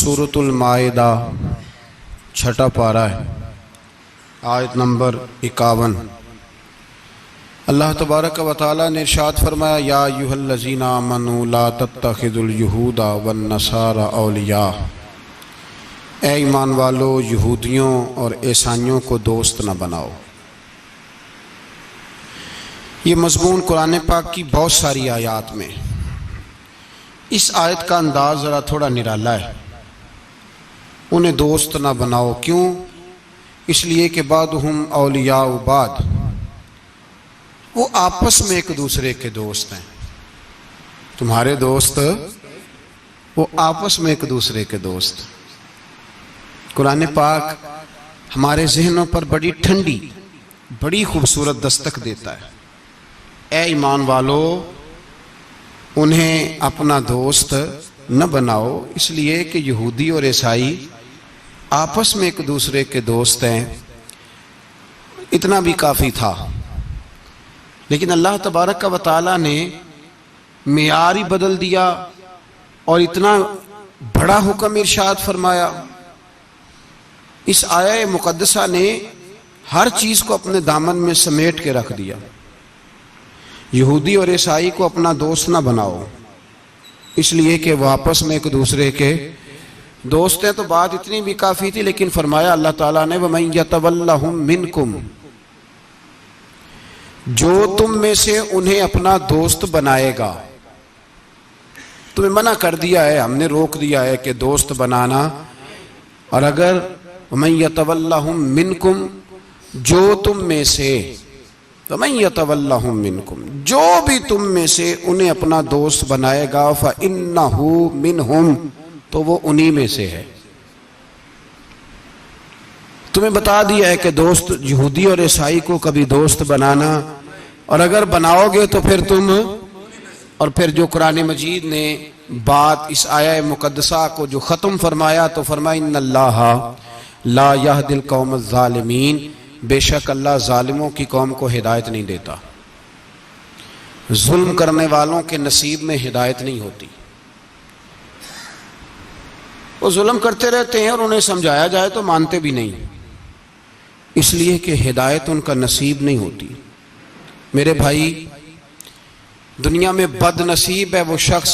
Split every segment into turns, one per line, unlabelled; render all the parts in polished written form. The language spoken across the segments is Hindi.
सूरतुल माइदा छठा पारा है, आयत नंबर 51। अल्लाह तबारक व तआला ने इरशाद फरमाया, या अय्युहल्लज़ीना आमनू ला तत्तखिज़ुल यहूदा वन नसारा औलिया। ए ईमान वालो, यहूदियों और ईसाइयों को दोस्त न बनाओ। ये मज़मून कुरान पाक की बहुत सारी आयात में। इस आयत का अंदाज़ ज़रा थोड़ा निराला है। उन्हें दोस्त ना बनाओ, क्यों? इसलिए कि बादहुम औलिया बाद, वो आपस में एक दूसरे के दोस्त हैं। तुम्हारे दोस्त वो आपस में एक दूसरे के दोस्त। कुरान पाक हमारे जहनों पर बड़ी ठंडी, बड़ी खूबसूरत दस्तक देता है। ए ईमान वालो, उन्हें अपना दोस्त न बनाओ, इसलिए कि यहूदी और ईसाई आपस में एक दूसरे के दोस्त हैं। इतना भी काफ़ी था। लेकिन अल्लाह तबारक व तआला ने मियार ही बदल दिया और इतना बड़ा हुक्म इरशाद फरमाया। इस आया मुकद्दसा ने हर चीज़ को अपने दामन में समेट के रख दिया। यहूदी और ईसाई को अपना दोस्त ना बनाओ, इसलिए कि वो आपस में एक दूसरे के दोस्त हैं। तो बात इतनी भी काफ़ी थी, लेकिन फरमाया अल्लाह ताला ने, वमन यतवल्लहुम मिनकुम, जो तुम में से उन्हें अपना दोस्त बनाएगा। तुम्हें मना कर दिया है, हमने रोक दिया है कि दोस्त बनाना। और अगर वमन यतवल्लहुम मिनकुम, जो तुम में से, वमन यतवल्लहुम मिनकुम, जो भी तुम में से उन्हें अपना दोस्त बनाएगा, फ़इन्नहु मिनहुम, तो वो उन्हीं में से है। तुम्हें बता दिया है कि दोस्त यहूदी और ईसाई को कभी दोस्त बनाना, और अगर बनाओगे तो फिर तुम, और फिर जो कुरान मजीद ने बात इस आया मुकद्दसा को जो ख़त्म फरमाया, तो फरमाया इन्नल्लाहा ला यहदिल कौमज़ ज़ालिमीन, बेशक अल्लाह जालिमों की कौम को हिदायत नहीं देता। जुल्म करने वालों के नसीब में हिदायत नहीं होती। वो जुल्म करते रहते हैं और उन्हें समझाया जाए तो मानते भी नहीं, इसलिए कि हिदायत उनका नसीब नहीं होती। मेरे भाई, दुनिया में बदनसीब है वो शख्स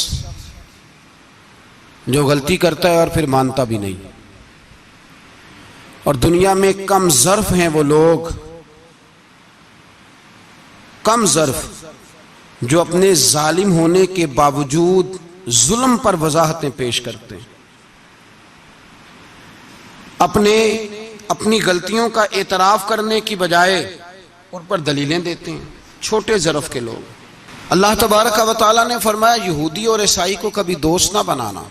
जो गलती करता है और फिर मानता भी नहीं। और दुनिया में कम ज़र्फ हैं वो लोग, कम ज़र्फ जो अपने जालिम होने के बावजूद जुल्म पर वजाहतें पेश करते हैं, अपनी गलतियों का एतराफ़ करने की बजाय उन पर दलीलें देते हैं। छोटे ज़र्फ के लोग। अल्लाह तबारक व तआला ने फरमाया, यहूदी और ईसाई को कभी दोस्त ना बनाना।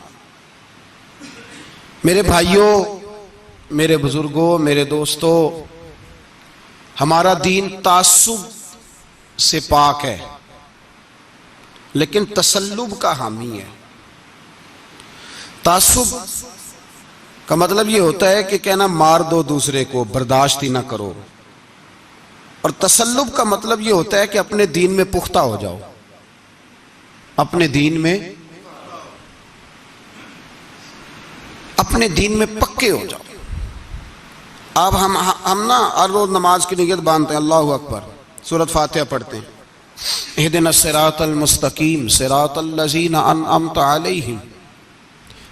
मेरे भाइयों, मेरे बुजुर्गों, मेरे दोस्तों, हमारा दीन तासुब से पाक है, लेकिन तसल्लुब का हामी है। तासुब का मतलब ये होता है कि कहना मार दो दूसरे को, बर्दाश्त ही ना करो। और तसल्लुब का मतलब ये होता है कि अपने दीन में पुख्ता हो जाओ, अपने दीन में पक्के हो जाओ। अब हम ना हर रोज नमाज की नियत बांधते हैं, अल्लाहु अकबर, सूरत फातिहा पढ़ते हैं, इहदिनस सिरातल मुस्तकीम सिरातल लज़ीना अनअमता अलैहिम।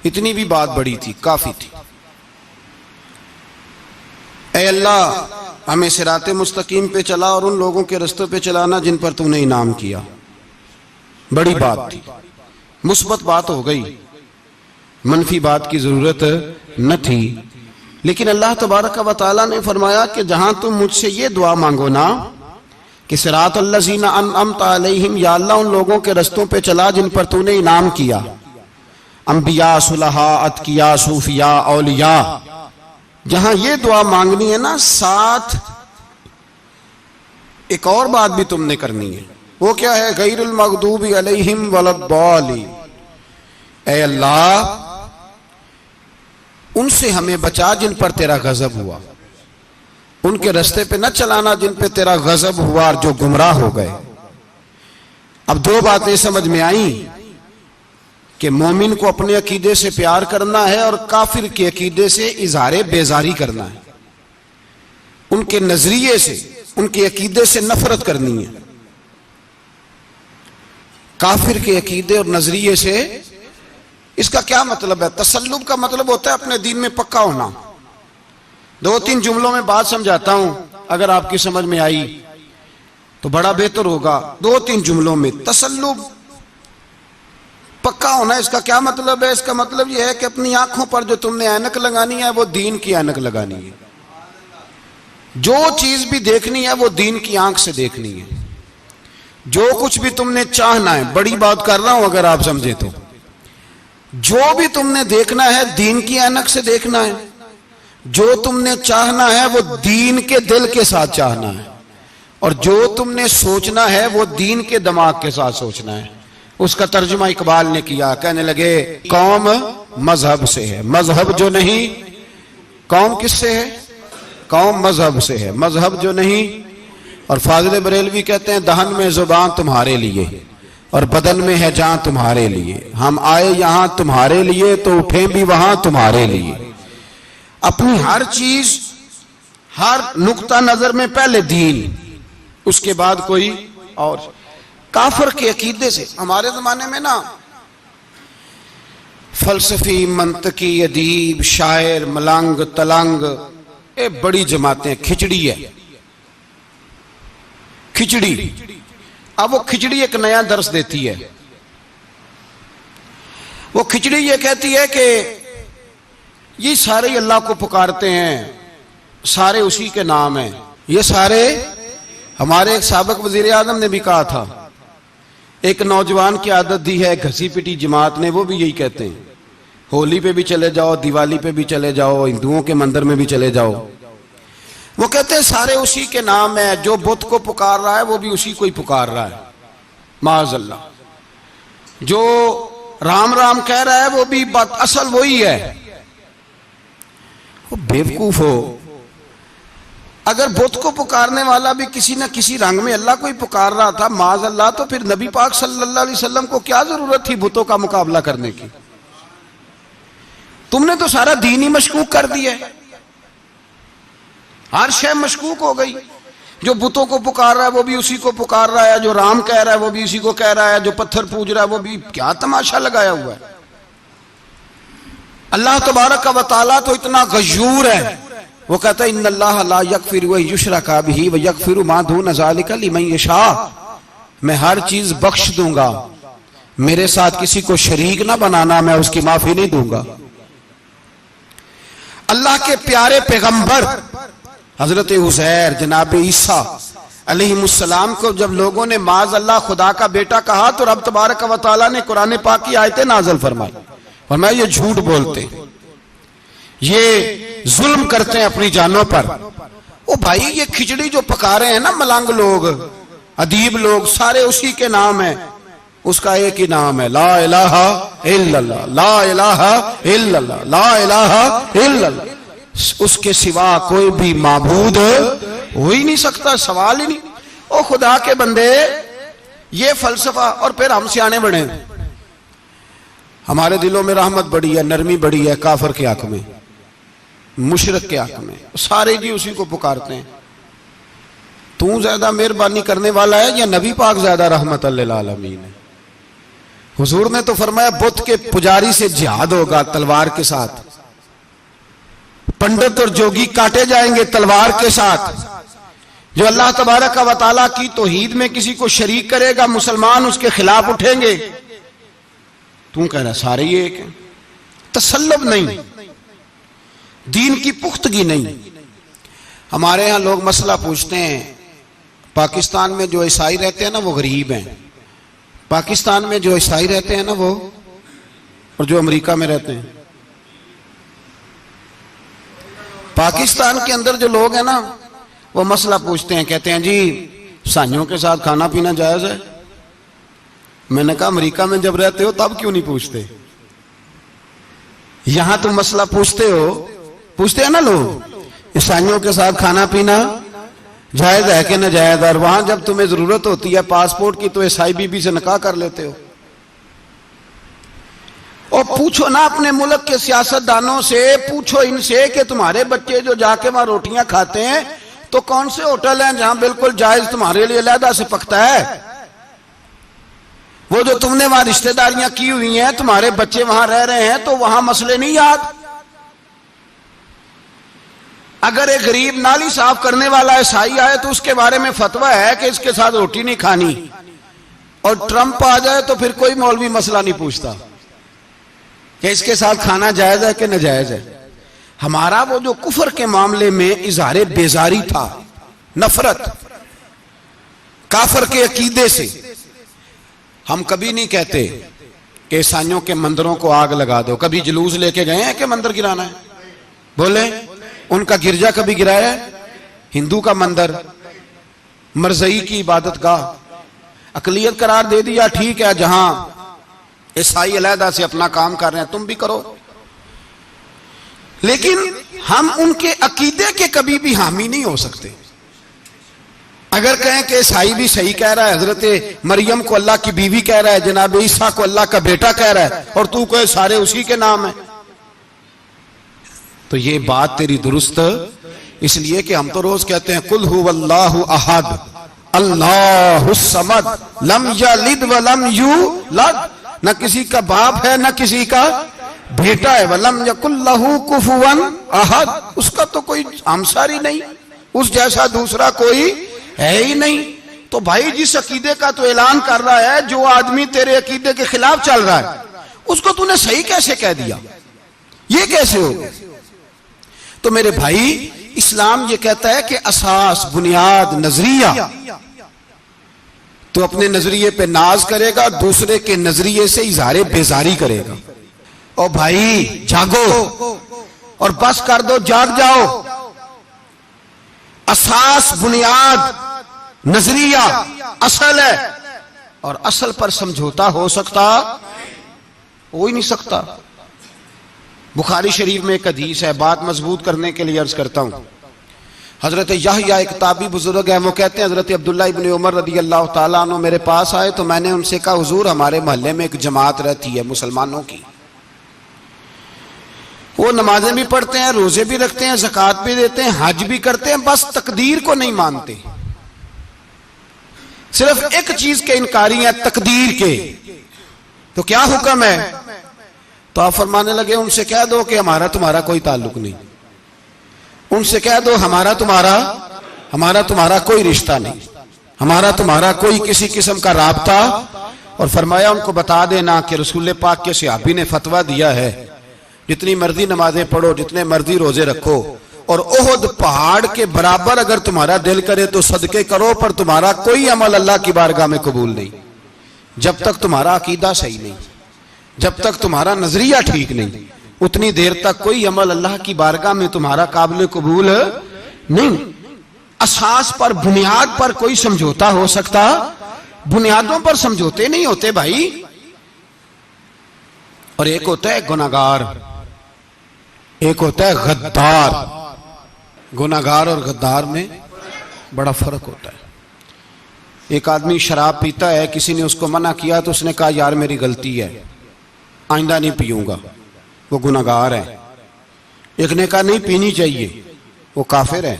इतनी भी बात बड़ी थी, काफी थी। ऐ अल्लाह, हमें सिराते मुस्तकीम पे चला और उन लोगों के रस्तों पे चलाना जिन पर तूने इनाम किया। बड़ी बात थी, मुस्बत बात हो गई, मनफी बात की जरूरत न थी। लेकिन अल्लाह तबारक व तआला ने फरमाया कि जहां तुम मुझसे ये दुआ मांगो ना कि सिरातल लज़ीना अनअमता अलैहिम, या अल्लाह उन लोगों के रस्तों पे चला जिन पर तूने इनाम किया, अंबिया, सुलहा, अतकिया, सूफिया, औलिया, जहां ये दुआ मांगनी है ना, साथ एक और बात भी तुमने करनी है। वो क्या है? गैरुल मग़दूबि अलैहिम वलद्दालिन। ऐ अल्लाह, उनसे हमें बचा जिन पर तेरा गजब हुआ, उनके रास्ते पे न चलाना जिन पे तेरा गजब हुआ और जो गुमराह हो गए। अब दो बातें समझ में आई कि मोमिन को अपने अकीदे से प्यार करना है और काफिर के अकीदे से इजहार बेजारी करना है, उनके नजरिए से, उनके अकीदे से नफरत करनी है। काफिर के अकीदे और नजरिए से, इसका क्या मतलब है? तसल्लुब का मतलब होता है अपने दीन में पक्का होना। 2-3 जुमलों में बात समझाता हूं, अगर आपकी समझ में आई तो बड़ा बेहतर होगा। 2-3 जुमलों में तसल्लुब, पक्का होना, इसका क्या मतलब है? इसका मतलब यह है कि अपनी आंखों पर जो तुमने ऐनक लगानी है वो दीन की ऐनक लगानी है। जो चीज भी देखनी है वो दीन की आंख से देखनी है। जो कुछ भी तुमने चाहना है, बड़ी बात कर रहा हूं अगर आप समझे तो, जो भी तुमने देखना है दीन की ऐनक से देखना है। जो तुमने चाहना है वो दीन के दिल के साथ चाहना है, और जो तुमने सोचना है वो दीन के दिमाग के साथ सोचना है। उसका तर्जुमा इकबाल ने किया, कहने लगे कौम मजहब से है, मजहब जो नहीं। कौम किससे है? कौम मजहब से है, मजहब जो नहीं। और फाजिल बरेलवी कहते हैं दहन में जुबान तुम्हारे लिए और बदन में है जान तुम्हारे लिए। हम आए यहां तुम्हारे लिए तो उठे भी वहां तुम्हारे लिए। अपनी हर चीज, हर नुक्ता नजर में पहले दीन, उसके बाद कोई और। काफिर के अकीदे से हमारे जमाने में ना फलसफी, मंतकी, अदीब, शायर, मलंग, तलंग, ये बड़ी जमातें, खिचड़ी है, खिचड़ी। अब वो खिचड़ी एक नया दर्श देती है। वो खिचड़ी ये कहती है कि ये सारे अल्लाह को पुकारते हैं, सारे उसी के नाम हैं। ये सारे, हमारे एक साबिक वजीर आजम ने भी कहा था, एक नौजवान की आदत दी है घसी पिटी जमात ने, वो भी यही कहते हैं। होली पे भी चले जाओ, दिवाली पे भी चले जाओ, हिंदुओं के मंदिर में भी चले जाओ, वो कहते हैं सारे उसी के नाम है। जो बुत को पुकार रहा है वो भी उसी को ही पुकार रहा है, माअज़ल्लाह। जो राम राम कह रहा है वो भी बात असल वही है। वो बेवकूफ हो। अगर बुत को पुकारने वाला भी किसी न किसी रंग में अल्लाह को ही पुकार रहा था, माअज़ल्लाह, तो फिर नबी पाक सल्लल्लाहु अलैहि वसल्लम को क्या जरूरत थी बुतों का मुकाबला करने की? तुमने तो सारा दीन ही मशकूक कर दिया, हर शय मशकूक हो गई। जो बुतों को पुकार रहा है वो भी उसी को पुकार रहा है, जो राम कह रहा है वो भी उसी को कह रहा है, जो पत्थर पूज रहा है वो भी। क्या तमाशा लगाया हुआ है। अल्लाह तबारक व तआला तो इतना गयूर है, वो कहता है इन्नल्लाह ला यगफिरु अन युशरका बिही व यगफिरु मा दून ज़ालिका लिमन यशा। मैं हर चीज बख्श दूंगा, मेरे साथ किसी को शरीक ना बनाना, मैं उसकी माफी नहीं दूंगा। अल्लाह के प्यारे पैगंबर हजरत उज़ैर, जनाब ईसा अलैहिमुस्सलाम को जब लोगों ने माज़ अल्लाह खुदा का बेटा कहा तो रब तबारक व तआला ने कुरान पाक की आयतें नाज़िल फरमाई, फरमाया ये झूठ बोलते, ये जुल्म करते हैं अपनी जानों पर। ओ भाई, ये खिचड़ी जो पका रहे हैं ना मलंग लोग, अदीब लोग, सारे उसी के नाम है। उसका एक ही नाम है, ला इलाहा इल्लल्लाह, ला इलाहा इल्लल्लाह, ला इलाहा इल्लल्लाह। उसके सिवा कोई भी माबूद हो ही नहीं सकता, सवाल ही नहीं। ओ खुदा के बंदे, ये फलसफा, और फिर हम सियाने बने, हमारे दिलों में रहमत बड़ी है, नरमी बड़ी है। काफिर के हक में, मुशरिक के हक में सारे जी उसी को पुकारते हैं। तू ज्यादा मेहरबानी करने वाला है या नबी पाक ज्यादा रहमतल लिल आलमीन है? हुजूर ने तो फरमाया बुत के पुजारी से जिहाद होगा तलवार के साथ, पंडित और जोगी काटे जाएंगे तलवार के साथ। जो अल्लाह तबारक व तआला की तौहीद में किसी को शरीक करेगा, मुसलमान उसके खिलाफ उठेंगे। तू कह रहा सारे ये एक है। तसल्लुब नहीं, दीन की पुख्तगी नहीं। हमारे यहां लोग मसला पूछते हैं, पाकिस्तान में जो ईसाई रहते हैं ना वो गरीब हैं, पाकिस्तान में जो ईसाई रहते हैं ना वो, और जो अमेरिका में रहते हैं। पाकिस्तान के अंदर जो लोग हैं ना वो मसला पूछते हैं, कहते हैं जी ईसाइयों के साथ खाना पीना जायज है। मैंने कहा अमेरिका में जब रहते हो तब क्यों नहीं पूछते? यहां तुम मसला पूछते हो, पूछते हैं ना लोग ईसाइयों के साथ खाना पीना जायज है कि न जायज, और वहां जब तुम्हें जरूरत होती है पासपोर्ट की तो ईसाई बीबी से निकाह कर लेते हो। और पूछो ना अपने मुल्क के सियासतदानों से, पूछो इनसे कि तुम्हारे बच्चे जो जाके वहां रोटियां खाते हैं तो कौन से होटल हैं जहां बिल्कुल जायज तुम्हारे लिए अलहदा से पकता है? वो जो तुमने वहां रिश्तेदारियां की हुई हैं, तुम्हारे बच्चे वहां रह रहे हैं तो वहां मसले नहीं याद? अगर एक गरीब नाली साफ करने वाला ईसाई आए तो उसके बारे में फतवा है कि इसके साथ रोटी नहीं खानी, और ट्रंप आ जाए तो फिर कोई मौलवी मसला नहीं पूछता कि इसके साथ खाना जायज है कि नाजायज है। हमारा वो जो कुफर के मामले में इजहार बेजारी था, नफरत काफर के अकीदे से, हम कभी नहीं कहते कि ईसाइयों के मंदिरों को आग लगा दो। कभी जुलूस लेके गए हैं कि मंदिर गिराना है? बोले उनका गिरजा कभी गिराया है? हिंदू का मंदिर, मरजई की इबादत गाह, अकलियत करार दे दिया, ठीक है, जहां ईसाई अलहदा से अपना काम कर रहे हैं तुम भी करो। लेकिन हम उनके अकीदे के कभी भी हामी नहीं हो सकते। अगर कहें कि ईसाई भी सही कह रहा है, हजरत मरियम को अल्लाह की बीवी कह रहा है, जनाब ईसा को अल्लाह का बेटा कह रहा है, और तू कहे सारे उसी के नाम है, तो ये बात तेरी दुरुस्त। इसलिए कि हम तो रोज कहते हैं कुल हुवल्लाहु अहद अल्लाहुस समद लम यलिद व लम यूलद, न किसी का बाप है न किसी का बेटा है, वलम यकुल लहू कुफुवन अहद, उसका तो कोई हमसारी नहीं, उस जैसा दूसरा कोई है ही नहीं। तो भाई जिस अकीदे का तो ऐलान कर रहा है, जो आदमी तेरे अकीदे के खिलाफ चल रहा है, उसको तूने सही कैसे कह दिया? ये कैसे हो? तो मेरे भाई, इस्लाम ये कहता है कि असास, बुनियाद, नजरिया, तो अपने नजरिए पे नाज करेगा, दूसरे के नजरिए से इजहार बेजारी करेगा। और भाई जागो और बस कर दो, जाग जाओ। असास, बुनियाद, नजरिया असल है, और असल पर समझौता हो सकता? हो ही नहीं सकता। बुखारी शरीफ में एक हदीस है, बात मजबूत करने के लिए अर्ज करता हूं। हजरत यहया एक ताबी बुजुर्ग है, वो कहते हैं हजरत अब्दुल्ला इब्न उमर रदी अल्लाह ताला अन्हु मेरे पास आए तो मैंने उनसे कहा, हुजूर हमारे मोहल्ले में एक जमात रहती है मुसलमानों की, वो नमाजें भी पढ़ते हैं, रोजे भी रखते हैं, ज़कात भी देते हैं, हज भी करते हैं, बस तकदीर को नहीं मानते। सिर्फ एक चीज के इनकारी है, तकदीर के। तो क्या हुक्म है? तो आप फरमाने लगे, उनसे कह दो कि हमारा तुम्हारा कोई ताल्लुक नहीं, उनसे कह दो हमारा तुम्हारा कोई रिश्ता नहीं, हमारा तुम्हारा कोई किसी किस्म का राबता। और फरमाया उनको बता देना कि रसूल पाक के सहाबी ने फतवा दिया है, जितनी मर्जी नमाजें पढ़ो, जितने मर्जी रोजे रखो, और ओहद पहाड़ के बराबर अगर तुम्हारा दिल करे तो सदके करो, पर तुम्हारा कोई अमल अल्लाह की बारगाह में कबूल नहीं, जब तक तुम्हारा अकीदा सही नहीं, जब तक तुम्हारा नजरिया ठीक नहीं, उतनी देर तक कोई अमल अल्लाह की बारगाह में तुम्हारा काबिल कबूल नहीं। असास पर, बुनियाद पर कोई समझौता हो सकता? बुनियादों पर समझौते नहीं होते भाई। और एक होता है गुनाहगार, एक होता है गद्दार। गुनाहगार और गद्दार में बड़ा फर्क होता है। एक आदमी शराब पीता है, किसी ने उसको मना किया तो उसने कहा यार मेरी गलती है, आइंदा नहीं पीऊंगा, वो गुनाहगार है। एक ने कहा नहीं पीनी चाहिए, वो काफिर है।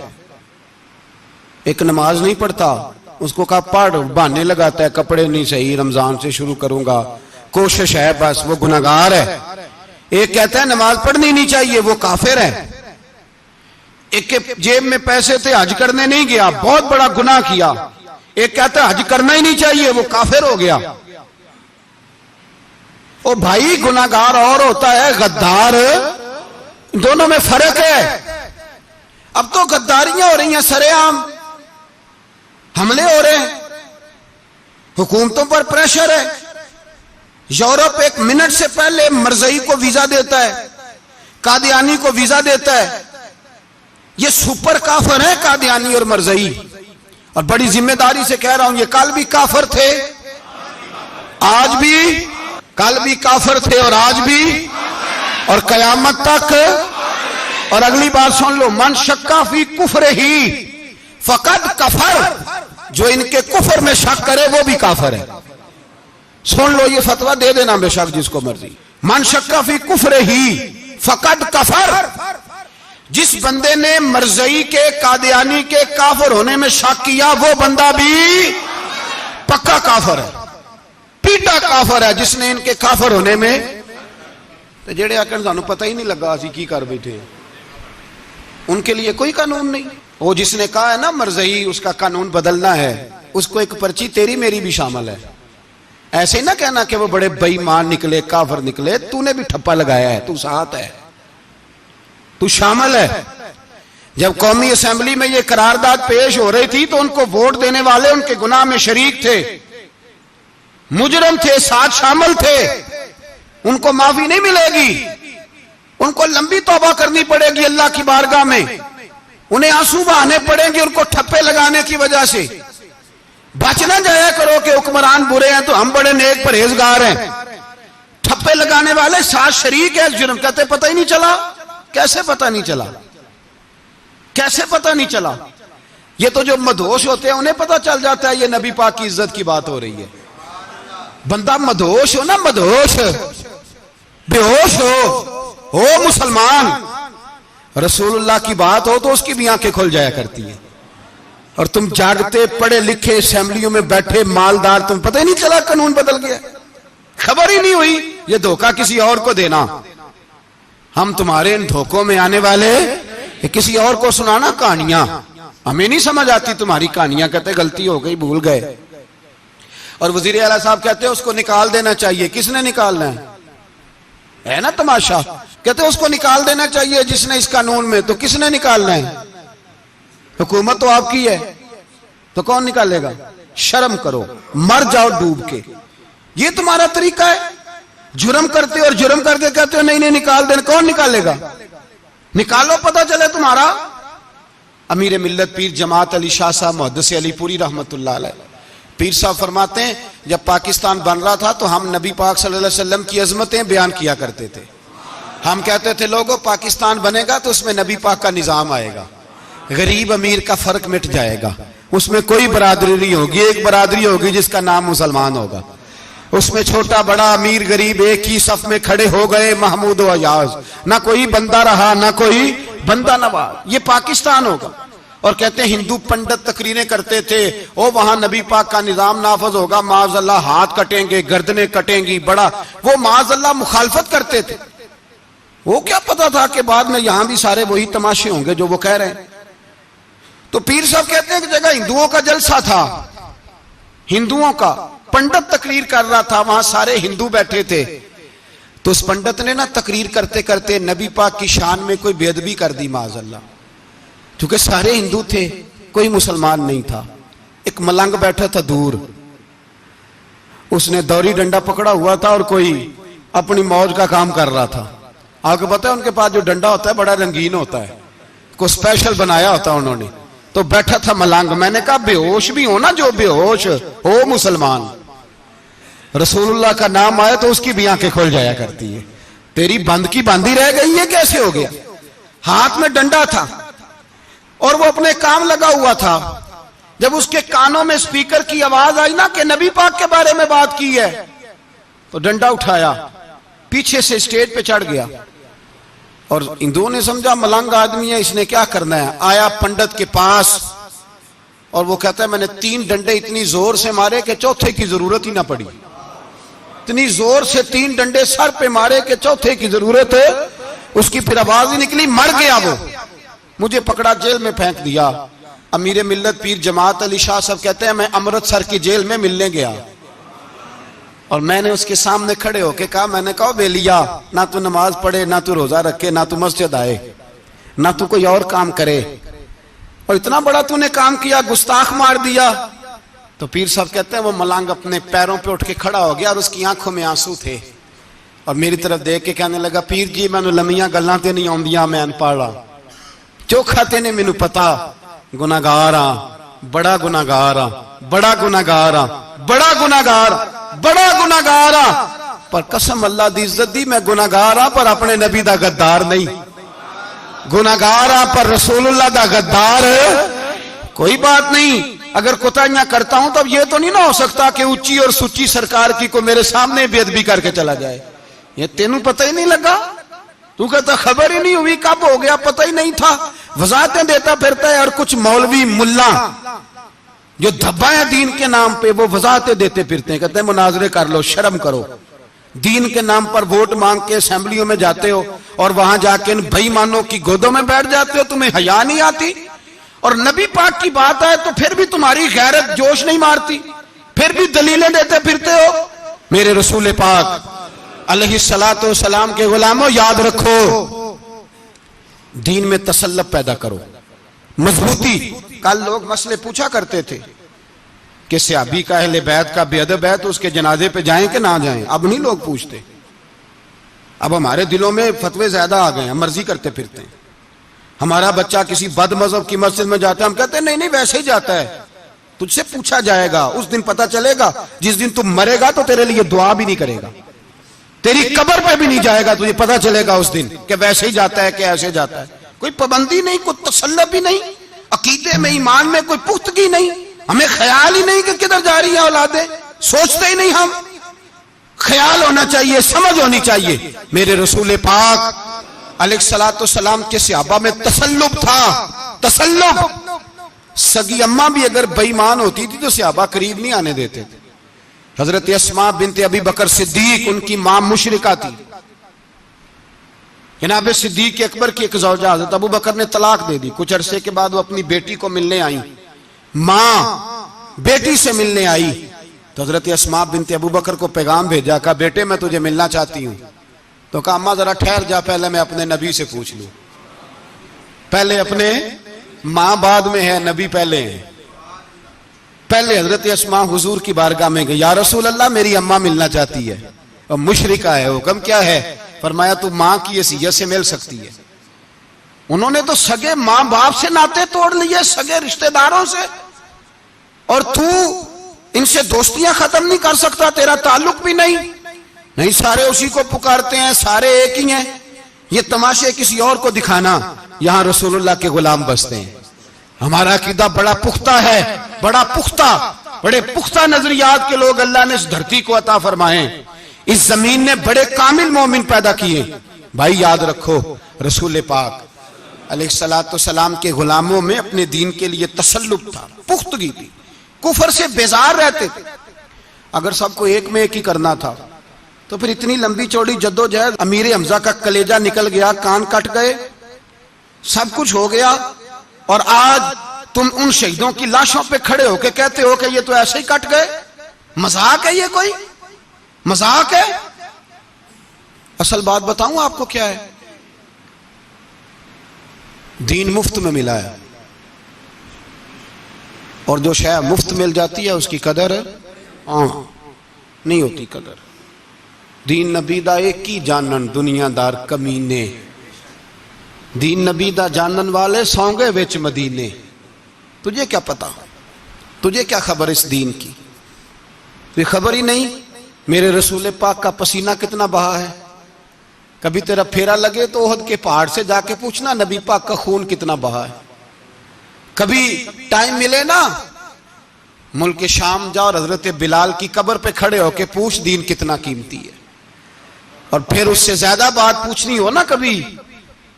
एक नमाज नहीं पढ़ता, उसको कहा पढ़, बहाने लगाता है, कपड़े नहीं सही, रमजान से शुरू करूंगा, कोशिश है बस, वो गुनाहगार है। एक कहता है नमाज पढ़नी नहीं चाहिए, वो काफिर है। एक के जेब में पैसे थे, हज करने नहीं गया, बहुत बड़ा गुनाह किया। एक कहता है हज करना ही नहीं चाहिए, वो काफिर हो गया। ओ भाई, गुनाहगार और होता है, गद्दार, दोनों में फर्क है। अब तो गद्दारियां हो रही हैं, सरेआम हमले हो रहे हैं, हुकूमतों पर प्रेशर है। यूरोप एक मिनट से पहले मरजई को वीजा देता है, कादियानी को वीजा देता है। ये सुपर काफर है कादियानी और मरजई, और बड़ी जिम्मेदारी से कह रहा हूं, ये कल भी काफर थे, आज भी, कल भी काफर थे और आज भी, और कयामत तक। और अगली बात सुन लो, मन शक्का फी कुफर ही फकद कफर, जो इनके कुफर में शक करे वो भी काफर है। सुन लो, ये फतवा दे देना बेशक जिसको मर्जी। मन शक्का फी कुफर ही फकद कफर, जिस बंदे ने मरज़ई के कादियानी के काफिर होने में शक किया वो बंदा भी पक्का काफिर है, पीटा काफिर है जिसने इनके काफिर होने में। तो जेड़े आकर सानू पता ही नहीं लगा असी की कर बैठे, उनके लिए कोई कानून नहीं। वो जिसने कहा है ना मरज़ई उसका कानून बदलना है, उसको एक पर्ची तेरी मेरी भी शामिल है। ऐसे ही ना कहना कि वो बड़े बेईमान निकले काफिर निकले, तूने भी ठप्पा लगाया है, तू साथ है, तू शामिल है। जब कौमी असेंबली में ये करारदाद पेश हो रही थी तो उनको वोट देने वाले उनके गुनाह में शरीक थे, मुजरम थे, साथ शामिल थे, उनको माफी नहीं मिलेगी, उनको लंबी तौबा करनी पड़ेगी अल्लाह की बारगाह में, उन्हें आंसू बहाने पड़ेंगे उनको ठप्पे लगाने की वजह से। बच ना जाया करो कि हुक्मरान बुरे हैं तो हम बड़े नेक परहेजगार हैं, ठप्पे लगाने वाले साथ शरीक है जुर्म। कहते पता ही नहीं चला, कैसे पता नहीं चला, कैसे पता नहीं चला? ये तो जो मदहोश होते हैं उन्हें पता चल जाता है ये नबी पाक की इज्जत की बात हो रही है। बंदा मदहोश हो ना, मदहोश बेहोश हो मुसलमान, रसूलुल्लाह की बात हो तो उसकी भी आंखें खुल जाया करती है। और तुम जागते पढ़े लिखे असेंबलियों में बैठे मालदार, तुम पता ही नहीं चला कानून बदल गया, खबर ही नहीं हुई। ये धोखा किसी और को देना, हम तुम्हारे इन धोखों में आने वाले किसी और को सुनाना कहानियां, हमें नहीं समझ आती तुम्हारी कहानियां। कहते गलती हो गई, भूल गए। और वजीर आला साहब कहते हैं उसको निकाल देना चाहिए। किसने निकालना है ना तमाशा? कहते उसको निकाल देना चाहिए जिसने इस कानून में, तो किसने निकालना है? हुकूमत तो आपकी है, तो कौन निकालेगा? शर्म करो, मर जाओ डूब के। ये तुम्हारा तरीका है? जुर्म करते हो और जुर्म करके कहते हो नहीं नहीं निकाल देना। कौन निकालेगा? निकालो, पता चले तुम्हारा। अमीर मिल्लत पीर जमात अली शाह साहब मुहद्दिस अलीपुरी रहमतुल्लाह अलैह, पीर साहब फरमाते हैं जब पाकिस्तान बन रहा था तो हम नबी पाक सल्लल्लाहु अलैहि वसल्लम की अजमतें बयान किया करते थे। हम कहते थे लोगों पाकिस्तान बनेगा तो उसमें नबी पाक का निजाम आएगा, गरीब अमीर का फर्क मिट जाएगा, उसमें कोई बरादरी नहीं होगी, एक बरादरी होगी जिसका नाम मुसलमान होगा। उसमें छोटा बड़ा अमीर गरीब एक ही सफ में खड़े हो गए, महमूद व अयाज, ना कोई बंदा रहा ना कोई बंदा नवाज। ये पाकिस्तान होगा। और कहते हैं हिंदू पंडित तकरीरें करते थे, ओ वहां नबी पाक का निजाम नाफज होगा, माज़अल्लाह हाथ कटेंगे, गर्दनें कटेंगी, बड़ा वो माज़अल्लाह मुखालफत करते थे। वो क्या पता था कि बाद में यहां भी सारे वही तमाशे होंगे जो वो कह रहे हैं। तो पीर साहब कहते हैं कि जगह हिंदुओं का जलसा था, हिंदुओं का पंडित तकरीर कर रहा था, वहां सारे हिंदू बैठे थे। तो उस पंडित ने ना तकरीर करते करते नबी पाक की शान में कोई बेअदबी कर दी माज़अल्लाह। क्योंकि सारे हिंदू थे, कोई मुसलमान नहीं था। एक मलंग बैठा था दूर, उसने दौरी डंडा पकड़ा हुआ था और कोई अपनी मौज का काम कर रहा था। आपको पता है उनके पास जो डंडा होता है बड़ा रंगीन होता है, को स्पेशल बनाया होता है उन्होंने। तो बैठा था मलंग। मैंने कहा बेहोश भी हो ना, जो बेहोश हो मुसलमान, रसूलुल्लाह का नाम आया तो उसकी भी आंखें खुल जाया करती है। तेरी बंद की बंदी रह गई है, कैसे हो गया? हाथ में डंडा था और वो अपने काम लगा हुआ था। जब उसके कानों में स्पीकर की आवाज आई ना कि नबी पाक के बारे में बात की है, तो डंडा उठाया, पीछे से स्टेज पे चढ़ गया। और हिंदुओं ने समझा मलंग आदमी है, इसने क्या करना है। आया पंडित के पास और वो कहता है मैंने 3 डंडे इतनी जोर से मारे कि चौथे की जरूरत ही ना पड़ी। इतनी जोर से 3 डंडे सर पे मारे कि चौथे की जरूरत है उसकी फिर आवाज ही निकली, मर गया वो। मुझे पकड़ा, जेल में फेंक दिया। अमीर मिल्लत पीर जमात अली शाह साहब कहते हैं मैं अमृतसर की जेल में मिलने गया और मैंने उसके सामने खड़े होके कहा, मैंने कहा बेलिया, ना तू नमाज पढ़े, ना तू रोजा रखे, ना तू मस्जिद आए, ना तू कोई और काम करे, और इतना बड़ा तूने काम किया, गुस्ताख मार दिया। तो पीर साहब कहते हैं वो मलंग अपने पैरों पे उठ के खड़ा हो गया और उसकी आंखों में आंसू थे और मेरी तरफ देख के कहने लगा, पीर जी मैनू लम्मियां गल्लां ते नहीं आउंदियां, मैं अनपढ़ हाँ, चोखा ते ने मैनू पता, गुनाहगार हाँ, बड़ा गुनाहगार हाँ, बड़ा गुनाहगार हाँ, बड़ा गुनाहगार, बड़ा गुनाहगार हाँ, पर कसम अल्लाह दी इज्जत दी मैं गुनाहगार हाँ पर अपने नबी दा गद्दार नहीं। गुनाहगार हाँ पर रसूलुल्लाह दा गद्दार कोई बात नहीं। अगर कोताहियां करता हूं तब यह तो नहीं ना हो सकता कि ऊंची और सुच्ची सरकार की को मेरे सामने बेअदबी करके चला जाए। ये तेनू पता ही नहीं लगा, तू कहता खबर ही नहीं हुई, कब हो गया पता ही नहीं था, वजाहतें देता फिरता है। और कुछ मौलवी मुल्ला जो धब्बा है दीन के नाम पे, वो वजाहतें देते फिरते हैं, कहते हैं मुनाजरे कर लो, शर्म करो। दीन के नाम पर वोट मांग के असेंबलियों में जाते हो और वहां जाके इन बेईमानों की गोदों में बैठ जाते हो, तुम्हें हया नहीं आती। और नबी पाक की बात है तो फिर भी तुम्हारी गैरत जोश नहीं मारती, फिर भी दलीलें देते फिरते हो। मेरे रसूल पाक अलैहिस्सलातु वस्सलाम के गुलामों, याद रखो, दीन में तसल्लुब पैदा करो, मजबूती। कल लोग मसले पूछा करते थे कि सहाबी का अहले बैत का बेअदब है तो उसके जनाजे पे जाएं कि ना जाएं। अब नहीं लोग पूछते, अब हमारे दिलों में फतवे ज्यादा आ गए हैं, मर्जी करते फिरते हैं। हमारा बच्चा किसी बद मजहब की मस्जिद में जाता है, हम कहते हैं नहीं नहीं वैसे ही जाता है, तुझसे पूछा जाएगा, उस दिन पता चलेगा। जिस दिन तुम मरेगा तो तेरे लिए दुआ भी नहीं करेगा, तेरी कब्र पे भी नहीं जाएगा, तुझे पता चलेगा उस दिन कि वैसे ही जाता है कि ऐसे जाता है। कोई पाबंदी नहीं, कोई तसल्लुब भी नहीं, अकीदे में ईमान में कोई पुख्तगी नहीं, हमें ख्याल ही नहीं कि किधर जा रही है औलादे, सोचते ही नहीं हम। ख्याल होना चाहिए, समझ होनी चाहिए। मेरे रसूल पाक अलैहिस्सलातु वस्सलाम के सहाबा में तसल्लुब था, तसल्लुब। सगी अम्मा भी अगर बेईमान होती थी तो सहाबा करीब नहीं आने देते थे। हजरत अस्मा बिनते अबी बकर सिद्दीक, उनकी मां मुशरिका थी। जनाब सिद्दीक अकबर की एक ज़ौजा हजरत अबू बकर ने तलाक दे दी। कुछ अरसे के बाद वो अपनी बेटी को मिलने आई, मां बेटी से मिलने आई तो हजरत अस्मा बिनते अबू बकर को पैगाम भेजा, कहा बेटे मैं तुझे मिलना चाहती हूं। तो कहा अम्मा जरा ठहर जा, पहले मैं अपने नबी से पूछ लूं। पहले अपने, मां बाद में है, नबी पहले है। पहले हजरत अस्मा हुजूर की बारगाह में गई, या रसूल अल्लाह मेरी अम्मा मिलना चाहती है और मुशरिका है, हुक्म क्या है? फरमाया तू मां की हैसियत से मिल सकती है। उन्होंने तो सगे मां बाप से नाते तोड़ लिए, सगे रिश्तेदारों से, और तू इनसे दोस्तियां खत्म नहीं कर सकता, तेरा ताल्लुक भी नहीं। नहीं, सारे उसी को पुकारते हैं, सारे एक ही हैं। ये तमाशे किसी और को दिखाना, यहां रसूलुल्लाह के गुलाम बसते हैं। हमारा अकीदा बड़ा पुख्ता है, बड़ा पुख्ता, बड़े पुख्ता नजरियात के लोग अल्लाह ने इस धरती को अता फरमाए। इस जमीन ने बड़े कामिल मोमिन पैदा किए। भाई याद रखो, रसूल पाक अलैहिस्सलातु वस्सलाम के गुलामों में अपने दीन के लिए तसल्लुब था, पुख्तगी थी, कुफर से बेजार रहते थे। अगर सबको एक में एक ही करना था तो फिर इतनी लंबी चौड़ी जद्दोजहद, अमीर हमजा का कलेजा निकल गया, कान कट गए, सब कुछ हो गया, और आज तुम उन शहीदों की लाशों पे खड़े होके कहते हो कि ये तो ऐसे ही कट गए। मजाक है ये? कोई मजाक है? असल बात बताऊं आपको क्या है, दीन मुफ्त में मिला है, और जो शय मुफ्त मिल जाती है उसकी कदर नहीं होती कदर। दीन नबी दा एक ही जानन दुनियादार कमीने, दीन नबी दा जानन वाले सौंगे विच मदीने। तुझे क्या पता, तुझे क्या खबर इस दीन की? तुझे खबर ही नहीं मेरे रसूल पाक का पसीना कितना बहा है। कभी तेरा फेरा लगे तो ओहद के पहाड़ से जाके पूछना नबी पाक का खून कितना बहा है। कभी टाइम मिले ना, मुल्क शाम जा और हजरत बिलाल की कब्र पे खड़े होके पूछ दीन कितना कीमती है। और फिर उससे ज्यादा बात पूछनी हो ना कभी,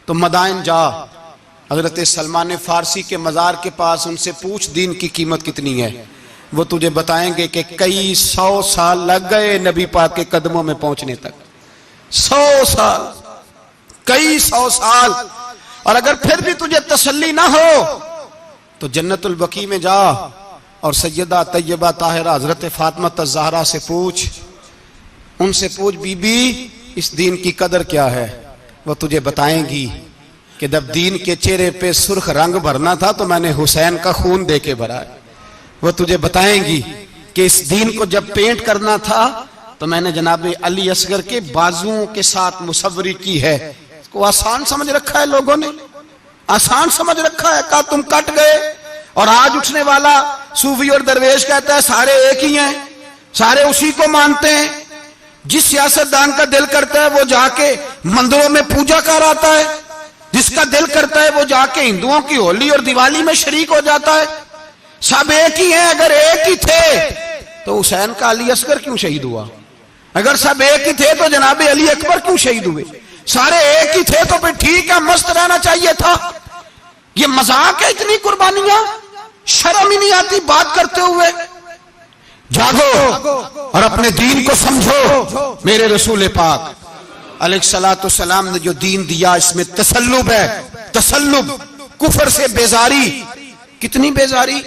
तो मदाइन जा, हजरत सलमान फारसी के मजार के पास उनसे पूछ दीन की कीमत कितनी है। वो तुझे बताएंगे कि कई 100 साल लग गए नबी पाक के कदमों में पहुंचने तक। 100 साल, कई 100 साल। और अगर फिर भी तुझे तसल्ली ना हो तो जन्नतुल बकी में जा और सैयदा तैयबा ताहिरा हजरत फातिमा ज़हरा से पूछ, उनसे पूछ बीबी इस दीन की कदर क्या है। वो तुझे बताएंगी कि जब दीन के चेहरे पे सुर्ख रंग भरना था तो मैंने हुसैन का खून दे के भरा है। वो तुझे बताएंगी कि इस दीन को जब पेंट करना था तो मैंने जनाब अली असगर के बाजुओं के साथ मुसव्वरी की है। इसको आसान समझ रखा है लोगों ने, आसान समझ रखा है। कहा तुम कट गए, और आज उठने वाला सूफी और दरवेश कहता है सारे एक ही हैं, सारे उसी को मानते हैं। जिस सियासतदान का दिल करता है वो जाके मंदिरों में पूजा कर आता है, जिसका दिल करता है वो जाके हिंदुओं की होली और दिवाली में शरीक हो जाता है। सब एक ही हैं। अगर एक ही थे तो हुसैन का अली असगर क्यों शहीद हुआ? अगर सब एक ही थे तो जनाबे अली अकबर क्यों शहीद हुए? सारे एक ही थे तो फिर ठीक है, मस्त रहना चाहिए था। ये मजाक है इतनी कुर्बानियां? शर्म ही नहीं आती बात करते हुए? जागो और अपने दीन को समझो। मेरे रसूल पाक अलैहिस्सलातु सलाम ने जो दीन दिया इसमें तसल्लुब है, तसल्लुब, कुफर से बेजारी। कितनी बेजारी?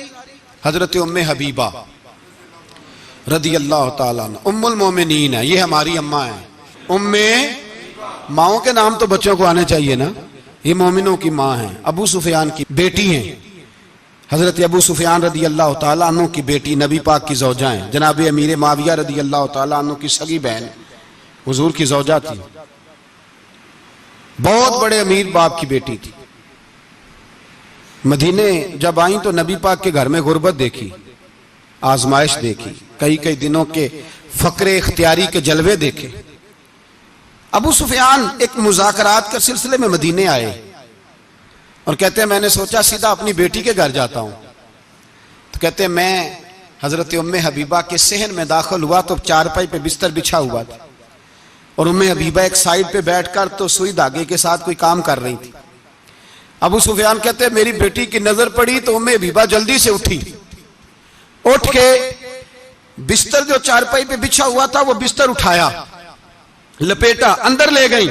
हजरत उम्मे हबीबा रदी अल्लाह ताला अन्हा उम्मुल मोमिनीन है, ये हमारी अम्मा है। उम्मे, माओ के नाम तो बच्चों को आने चाहिए ना। ये मोमिनों की माँ है, अबू सुफियान की बेटी हैं। हजरत अबू सुफियान रदी अल्लाह ताला अन्हु की बेटी, नबी पाक की ज़ौजा हैं। जनाब अमीर माविया रदी अल्लाह ताला अन्हु की सगी बहन हुजूर की ज़ौजा थी। बहुत बड़े अमीर बाप की बेटी थी। मदीने जब आई तो नबी पाक के घर में गुर्बत देखी, आजमाइश देखी, कई कई दिनों के फकरे इख्तियारी के जलवे देखे। अबू सुफियान एक मुज़ाकरात के सिलसिले में मदीने आए और कहते हैं मैंने सोचा सीधा अपनी बेटी के घर जाता हूं। तो कहते हैं मैं हजरत उम्मे हबीबा के सहन में दाखिल हुआ तो चारपाई पे बिस्तर बिछा हुआ था और उम्मे हबीबा एक साइड पे बैठकर तो सुई धागे के साथ कोई काम कर रही थी। अबू सुफियान कहते हैं मेरी बेटी की नजर पड़ी तो उम्मे हबीबा जल्दी से उठी, उठ के बिस्तर जो चारपाई पे बिछा हुआ था वो बिस्तर उठाया, लपेटा, अंदर ले गई।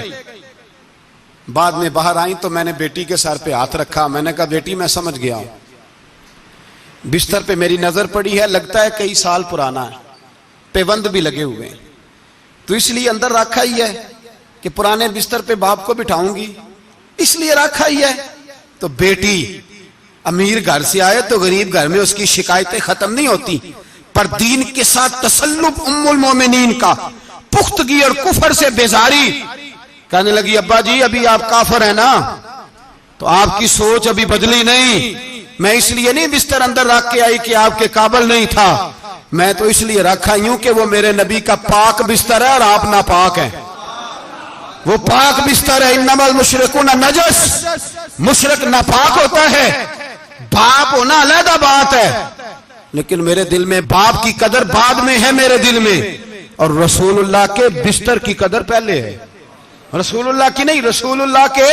बाद में बाहर आई तो मैंने बेटी के सर पे हाथ रखा। मैंने कहा बेटी मैं समझ गया हूं, बिस्तर पे मेरी नजर पड़ी है, लगता है कई साल पुराना है, पेबंद भी लगे हुए हैं, तो इसलिए अंदर रखा ही है कि पुराने बिस्तर पे बाप को बिठाऊंगी, इसलिए रखा ही है। तो बेटी अमीर घर से आए तो गरीब घर में उसकी शिकायतें खत्म नहीं होती, पर दीन के साथ तसल्लुब उम्मुल मोमिनीन का, पुख्तगी और कुफर से बेजारी। कहने लगी अब्बा जी अभी आप काफिर है ना, तो आपकी सोच अभी बदली नहीं। मैं इसलिए नहीं बिस्तर अंदर रख के आई कि आपके काबिल नहीं था, मैं तो इसलिए रखा यूं कि वो मेरे नबी का पाक बिस्तर है और आप नापाक हैं। वो पाक बिस्तर है। इन्नमल मुशरिकून नजस, मुशरिक नापाक होता है, बाप होना अलग बात है, लेकिन मेरे दिल में बाप की कदर बाद में है मेरे दिल में, और रसूलुल्लाह के बिस्तर की कदर पहले है। रसूलुल्लाह की नहीं, रसूलुल्लाह के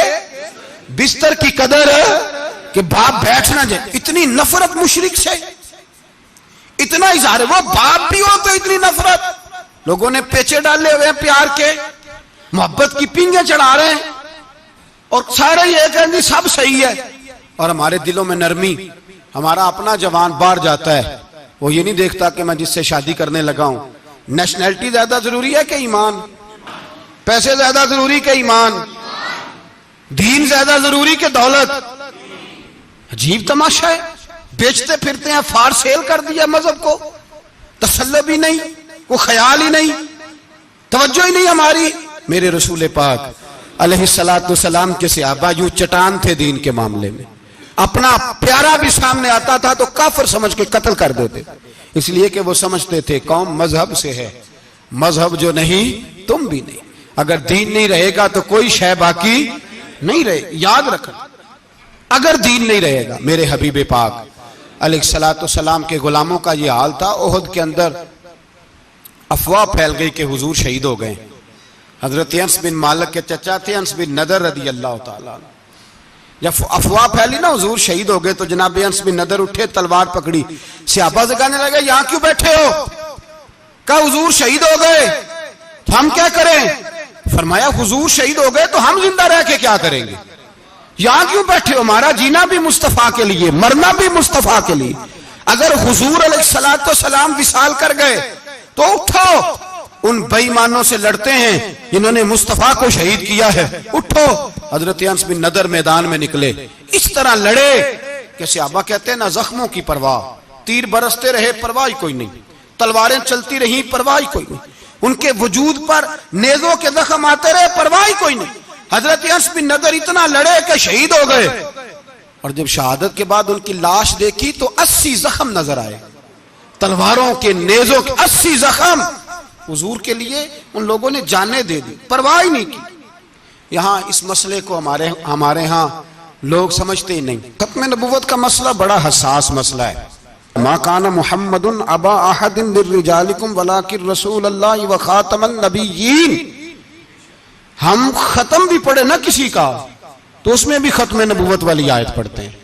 बिस्तर की कदर है कि बाप बैठ ना जाए। इतनी नफरत मुशरिक से, इतना इजहार, वो बाप भी हो तो इतनी नफरत। लोगों ने पेचे डाले हुए हैं प्यार के, मोहब्बत की पिंगे चढ़ा रहे हैं और सारे ये कहेंगे सब सही है, और हमारे दिलों में नरमी। हमारा अपना जवान बाहर जाता है, वो ये नहीं देखता कि मैं जिससे शादी करने लगा हूं नेशनैलिटी ज्यादा जरूरी है कि ईमान, पैसे ज्यादा जरूरी के ईमान, दीन ज्यादा जरूरी के दौलत। अजीब तमाशा है, बेचते फिरते हैं, फार सेल कर दिया मजहब को, तसल्लुब ही नहीं, वो ख्याल ही नहीं, तवज्जो ही नहीं हमारी। मेरे रसूल पाक अलैहिस्सलातु सलाम के सहाबा यूं चट्टान थे दीन के मामले में, अपना प्यारा भी सामने आता था तो काफिर समझ के कत्ल कर देते, इसलिए कि वो समझते थे कौम मजहब से है, मजहब जो नहीं तुम भी नहीं। अगर दीन नहीं रहेगा तो कोई शय बाकी नहीं रहे, याद रखना। अगर दीन नहीं रहेगा, मेरे हबीब पाक अलैहिस्सलातु सलाम के गुलामों का ये हाल था। ओहद के अंदर अफवाह फैल गई कि हुजूर शहीद हो गए। हजरत अनस बिन मालिक के चचा थे अनस बिन नदर रदी अल्लाह ताला। जब अफवाह फैली ना हुजूर शहीद हो गए तो जनाब अनस बिन नदर उठे, तलवार पकड़ी, सहाबा से कहने लगे यहां क्यों बैठे हो? कहा हुजूर शहीद हो गए, तो हम क्या करें? फरमाया हुजूर शहीद हो गए तो हम जिंदा रह के क्या करेंगे? यहां क्यों बैठे हो? हमारा जीना भी मुस्तफा के लिए, मरना भी मुस्तफा के लिए। अगर हुजूर अलैहिस्सलातु सलाम विसाल कर गए तो उठो, उन बेईमानों से लड़ते हैं जिन्होंने मुस्तफा को शहीद किया है, उठो। हजरत अनस बिन नदर मैदान में निकले, इस तरह लड़े कि सहाबा कहते हैं ना जख्मों की परवाह, तीर बरसते रहे परवाह ही कोई नहीं, तलवारें चलती रही परवाह ही कोई नहीं, उनके वजूद पर नेजों के जख्म आते रहे परवाह ही कोई नहीं। हजरत अनस बिन नदर इतना लड़े कि शहीद हो गए, और जब शहादत के बाद उनकी लाश देखी तो 80 जख्म नजर आए, तलवारों के, नेजों के 80 जख्म। हुजूर के लिए उन लोगों ने जाने दे दी, परवाह ही नहीं की। यहाँ इस मसले को हमारे यहाँ लोग समझते ही नहीं। खत्म नबुव्वत का मसला बड़ा हसास मसला है, मा काना मुहम्मदुन अबा अहदिन मिर रिजालिकुम वलाकिन रसूलुल्लाह व खातमन नबिय्यीन। हम खत्म भी पढ़े ना किसी का तो उसमें भी खत्म नबूवत वाली आयत पढ़ते हैं,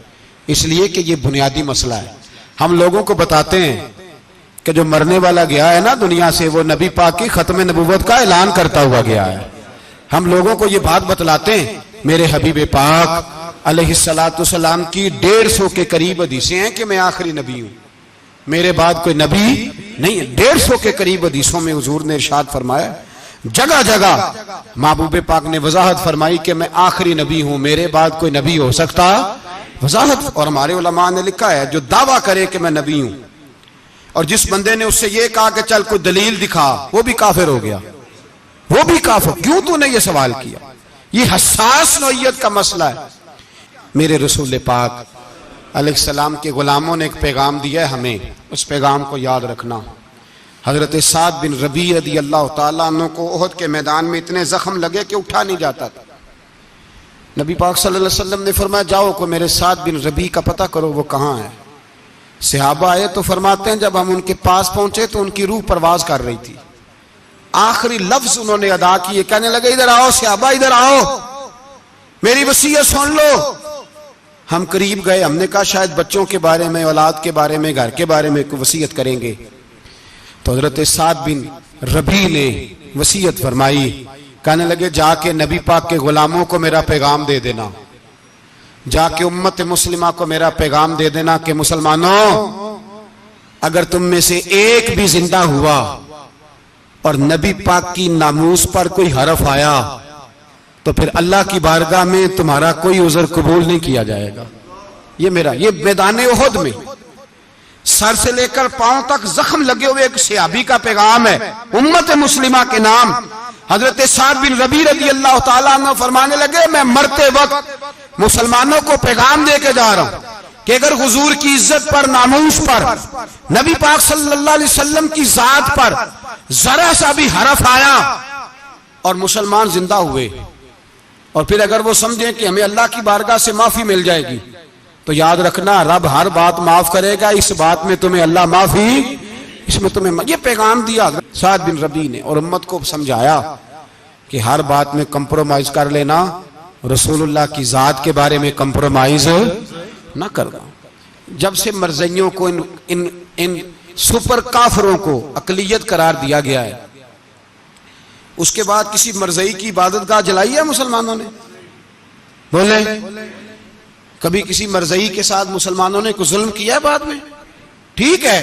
इसलिए कि ये बुनियादी मसला है। हम लोगों को बताते हैं कि जो मरने वाला गया है ना दुनिया से, वो नबी पाक की खत्म नबूवत का ऐलान करता हुआ गया है। हम लोगों को ये बात बतलाते हैं, मेरे हबीब पाक अलैहिस्सलातु सलाम की 150 के करीब हदीसें हैं कि मैं आखिरी नबी हूं, मेरे बाद कोई नबी नहीं है। 150 के करीब हदीसों में हुजूर ने इरशाद फरमाया, जगह जगह महबूब पाक ने वजाहत फरमाई कि मैं आखिरी नबी हूं, मेरे बाद कोई नबी हो सकता, वजाहत। और हमारे उलमा ने लिखा है, जो दावा करे कि मैं नबी हूं और जिस बंदे ने उससे ये कहा कि चल कोई दलील दिखा, वो भी काफिर हो गया, वो भी काफिर। क्यों तूने ये सवाल किया? ये हसास नौइयत का मसला है। मेरे रसूल पाक अलैहिस्सलाम के गुलामों ने एक पैगाम दिया है हमें, उस पैगाम को याद रखना। हजरत साद बिन रबी रदी अल्लाह तआला अन्हु को ओहद के मैदान में इतने जख्म लगे कि उठा नहीं जाता था। नबी पाक सल्लल्लाहु अलैहि वसल्लम ने फरमाया, जाओ को मेरे साद बिन रबी का पता करो वो कहाँ है। सहाबा आए तो फरमाते हैं, जब हम उनके पास पहुंचे तो उनकी रूह परवाज कर रही थी। आखिरी लफ्ज उन्होंने अदा किए, कहने लगे, इधर आओ सहाबा, इधर आओ, मेरी वसीयत सुन लो। हम करीब गए, हमने कहा शायद बच्चों के बारे में, औलाद के बारे में, घर के बारे में कोई वसीयत करेंगे। तो हजरत साद बिन रबी ने वसीयत फरमाई, कहने लगे, जाके नबी पाक के गुलामों को मेरा पैगाम दे देना, जाके उम्मत मुस्लिमा को मेरा पैगाम दे देना कि मुसलमानों, अगर तुम में से एक भी जिंदा हुआ और नबी पाक की नामूस पर कोई हरफ आया तो फिर अल्लाह की बारगाह में तुम्हारा कोई उज़र कबूल नहीं किया जाएगा। ये मेरा, ये मैदान उहद में सर से लेकर पांव तक जख्म लगे हुए एक सहाबी का पैगाम है, उम्मत मुस्लिमा के नाम। हजरत साद बिन रबी रज़ी अल्लाह तआला अन्हु फरमाने लगे, मैं मरते वक्त मुसलमानों को पैगाम दे के जा रहा हूं कि अगर हुजूर की इज्जत पर, नामूस पर, नबी पाक सल्लल्लाहु अलैहि वसल्लम की जात पर जरा सा भी हरफ आया और मुसलमान जिंदा हुए, और फिर अगर वो समझें कि हमें अल्लाह की बारगाह से माफी मिल जाएगी, तो याद रखना रब हर बात माफ करेगा, इस बात में तुम्हें अल्लाह माफी, इसमें तुम्हें। ये पैगाम दिया साद बिन रबी ने और उम्मत को समझाया कि हर बात में कंप्रोमाइज कर लेना, रसूलुल्लाह की जात के बारे में कंप्रोमाइज ना करना। जब से मरज़इयों को, इन सुपर काफरों को अकलियत करार दिया गया है, उसके बाद किसी मरज़ई की इबादतगाह जलाई है मुसलमानों ने? बोले, कभी किसी मरज़ई के साथ मुसलमानों ने कुछ जुल्म किया है? बाद में ठीक है,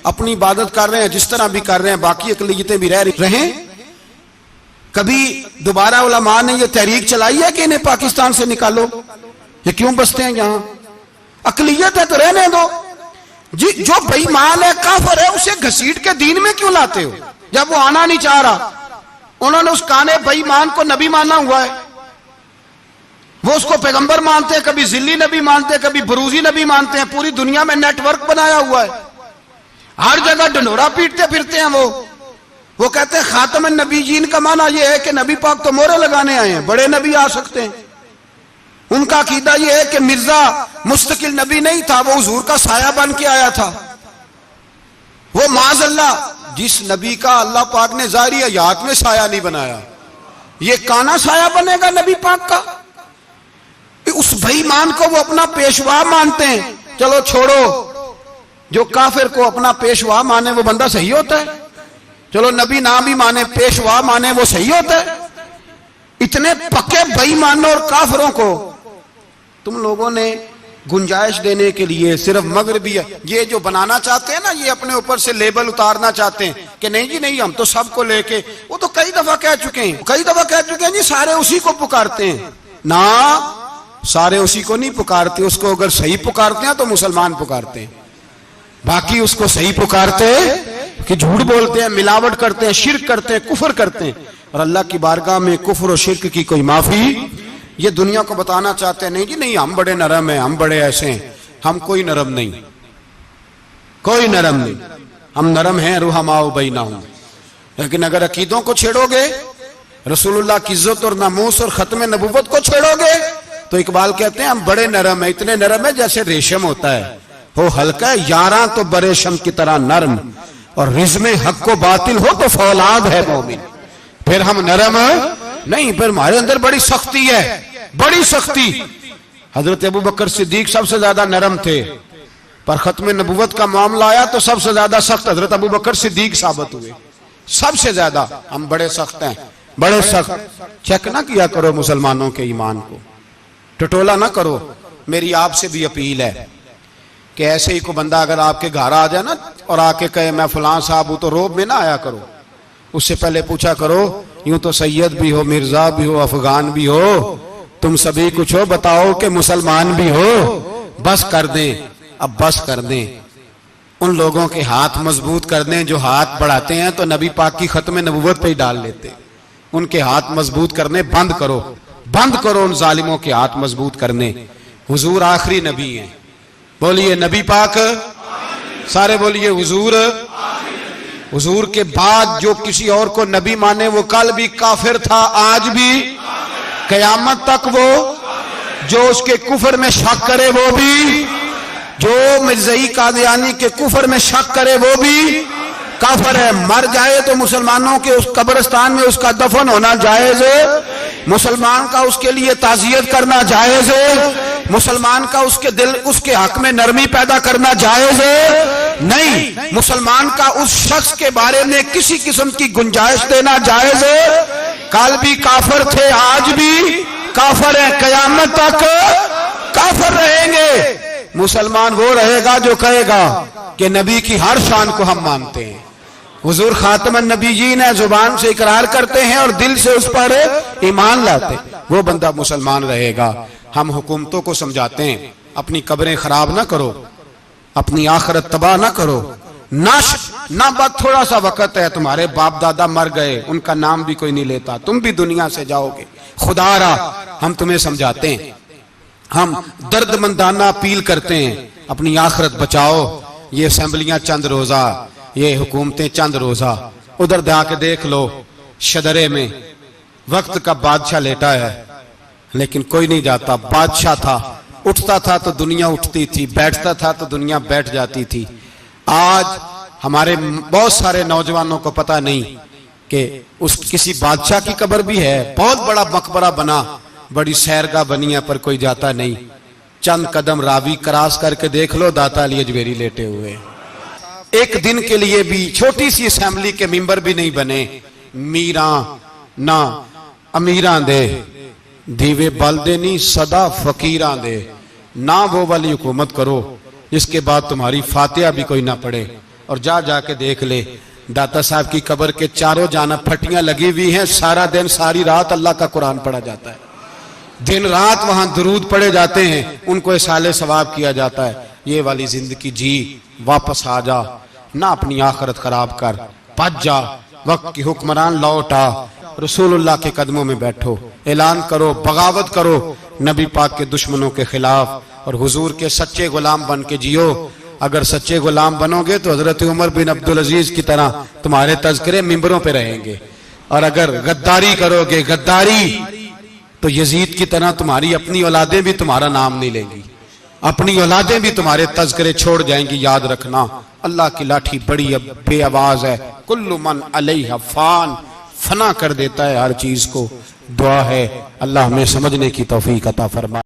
अपनी इबादत कर रहे हैं जिस तरह भी कर रहे हैं, बाकी अकलियतें भी रह रहे हैं। कभी दोबारा उलमा ने यह तहरीक चलाई है कि इन्हें पाकिस्तान से निकालो, ये क्यों बसते हैं यहां? अकलियत है तो रहने दो। जी, जो बेईमान है, काफिर है, उसे घसीट के दीन में क्यों लाते हो? जब वो आना नहीं चाह रहा, उन्होंने उस काने बेईमान को नबी माना हुआ है, वो उसको पैगंबर मानते हैं, कभी जिल्ली नबी मानते हैं, कभी बरूजी नबी मानते हैं। पूरी दुनिया में नेटवर्क बनाया हुआ है, हर जगह ढंढोरा पीटते फिरते हैं। वो कहते हैं खातमन नबीयीन का माना यह है कि नबी पाक तो मोहरे लगाने आए हैं, बड़े नबी आ सकते हैं। उनका अकीदा यह है कि मिर्जा मुस्तकिल नबी नहीं था, वो हुजूर का साया बन के आया था। वो माज़अल्लाह, जिस नबी का अल्लाह पाक ने ज़ाहिरी हयात में साया नहीं बनाया, ये काना साया बनेगा नबी पाक का? उस बेईमान को वो अपना पेशवा मानते हैं। चलो छोड़ो, जो काफिर को अपना पेशवा माने वो बंदा सही होता है। चलो नबी ना भी माने, पेशवा माने, वो सही होता है। इतने पक्के बेईमानों और काफिरों को तुम लोगों ने गुंजाइश देने के लिए सिर्फ मगरबी ये जो बनाना चाहते हैं ना, ये अपने ऊपर से लेबल उतारना चाहते हैं कि नहीं जी नहीं, हम तो सबको लेके, वो तो कई दफा कह चुके हैं, जी सारे उसी को पुकारते हैं ना, सारे उसी को नहीं पुकारते। उसको अगर सही पुकारते हैं तो मुसलमान पुकारते हैं, बाकी उसको सही पुकारते कि झूठ बोलते हैं, मिलावट करते हैं, शिर्क करते हैं, कुफर करते हैं। और अल्लाह की बारगाह में कुफर और शिर्क की कोई माफी, ये दुनिया को बताना चाहते हैं नहीं जी नहीं, हम बड़े नरम हैं, हम बड़े ऐसे हैं। हम कोई नरम नहीं, कोई नरम नहीं, हम नरम हैं रुहमाओ बैनहुम। लेकिन अगर अकीदों को छेड़ोगे, रसूलुल्लाह की इज्जत और नामूस और खत्म नबूवत को छेड़ोगे, तो इकबाल कहते हैं हम बड़े नरम हैं, इतने नरम है जैसे रेशम होता है, हो हल्का, यारा तो बरेशम की तरह नरम, और रिज़्मे हक को बातिल हो तो फौलाद है मोमिन। फिर हम नरम नहीं, फिर हमारे अंदर बड़ी सख्ती है, बड़ी सख्ती। हजरत अबू बकर सिद्दीक सबसे ज्यादा नरम थे, पर खत्म नबुवत का मामला आया तो सबसे ज्यादा सख्त हजरत अबू बकर सिद्दीक साबित हुए। सबसे ज्यादा हम बड़े सख्त हैं, बड़े सख्त। चेक ना किया करो मुसलमानों के ईमान को, टटोला ना करो। मेरी आपसे भी अपील है कि ऐसे ही को बंदा अगर आपके घर आ जाए ना और आके कहे मैं फलां साहब हूं, तो रोब में ना आया करो। उससे पहले पूछा करो, यूं तो सैयद भी हो, मिर्जा भी हो, अफगान भी हो, तुम सभी कुछ हो, बताओ कि मुसलमान भी हो। बस कर दें, अब बस कर दें। उन लोगों के हाथ मजबूत कर दें जो हाथ बढ़ाते हैं तो नबी पाक की खत्म नबुव्वत पे ही डाल लेते। उनके हाथ मजबूत करने बंद करो, बंद करो उन जालिमों के हाथ मजबूत करने। हुजूर आखिरी नबी हैं, बोलिए नबी पाक, सारे बोलिए हुजूर। हुजूर के बाद जो किसी और को नबी माने वो कल भी काफिर था, आज भी, कयामत तक वो। जो उसके कुफर में शक करे वो भी, जो मिर्ज़ई कादियानी के कुफर में शक करे वो भी काफिर है। मर जाए तो मुसलमानों के उस कब्रिस्तान में उसका दफन होना जायज है, मुसलमान का उसके लिए ताज़ियत करना जायज है, मुसलमान का उसके दिल, उसके हक में नरमी पैदा करना जायज है नहीं। मुसलमान का उस शख्स के बारे में किसी किस्म की गुंजाइश देना जायज है। कल भी काफिर थे, आज भी काफिर है, कयामत तक काफिर रहेंगे। मुसलमान वो रहेगा जो कहेगा कि नबी की हर शान को हम मानते हैं। हुजूर खातमन नबीयीन है, जुबान से इकरार करते हैं और दिल से उस पर ईमान लाते, वो बंदा मुसलमान रहेगा। हम हुकूमतों को समझाते हैं अपनी कब्रें खराब ना करो, अपनी आखिरत तबाह ना करो, ना बात थोड़ा सा वक्त है, तुम्हारे बाप दादा मर गए, उनका नाम भी कोई नहीं लेता, तुम भी दुनिया से जाओगे, खुदारा हम तुम्हें समझाते हैं, हम दर्दमंदाना अपील करते हैं, अपनी आखिरत बचाओ। ये असेंबलियां चंद रोजा, ये हुकूमतें चंद रोजा। उधर जाके देख लो, शदरे में वक्त का बादशाह लेटा है, लेकिन कोई नहीं जाता। बादशाह था, उठता था तो दुनिया उठती थी, बैठता था तो दुनिया बैठ जाती थी। आज हमारे बहुत सारे नौजवानों को पता नहीं कि उस किसी बादशाह की कब्र भी है, बहुत बड़ा मकबरा बना, बड़ी सैरगाह बनी है, पर कोई जाता नहीं। चंद कदम रावी क्रॉस करके देख लो, दाता अली अजमेरी लेटे हुए। एक दिन के लिए भी छोटी सी असेंबली के मेंबर भी नहीं बने। मीरा ना अमीरा दे दीवे बल दे नहीं, सदा फकीरा दे ना, वो वाली हुकूमत करो इसके बाद तुम्हारी फातिहा भी कोई ना पढ़े। और जा जाके देख ले, दाता साहब की कब्र के चारों जानब फटियां लगी हुई हैं, सारा दिन सारी रात अल्लाह का कुरान पढ़ा जाता है, दिन रात वहां दुरूद पढ़े जाते हैं, उनको इसाले सवाब किया जाता है। ये वाली जिंदगी जी, वापस आ जा, ना अपनी आखिरत खराब कर, भज जा, वक्त की हुक्मरान लौट आ, रसूलुल्लाह के कदमों में बैठो, ऐलान करो, बगावत करो नबी पाक के दुश्मनों के खिलाफ, और हुजूर के सच्चे गुलाम बन के जियो। अगर सच्चे गुलाम बनोगे तो हजरत उमर बिन अब्दुल अजीज की तरह तुम्हारे तज़किरे मिंबरों पे रहेंगे, और अगर गद्दारी करोगे, गद्दारी, तो यजीद की तरह तुम्हारी अपनी औलादें भी तुम्हारा नाम नहीं लेंगी, अपनी औलादें भी तुम्हारे तज़किरे छोड़ जाएंगी। याद रखना, अल्लाह की लाठी बड़ी बेआवाज है, कुल्लु मन अलैहा फान, फना कर देता है हर चीज को। दुआ है अल्लाह हमें समझने की तौफीक अता फरमा।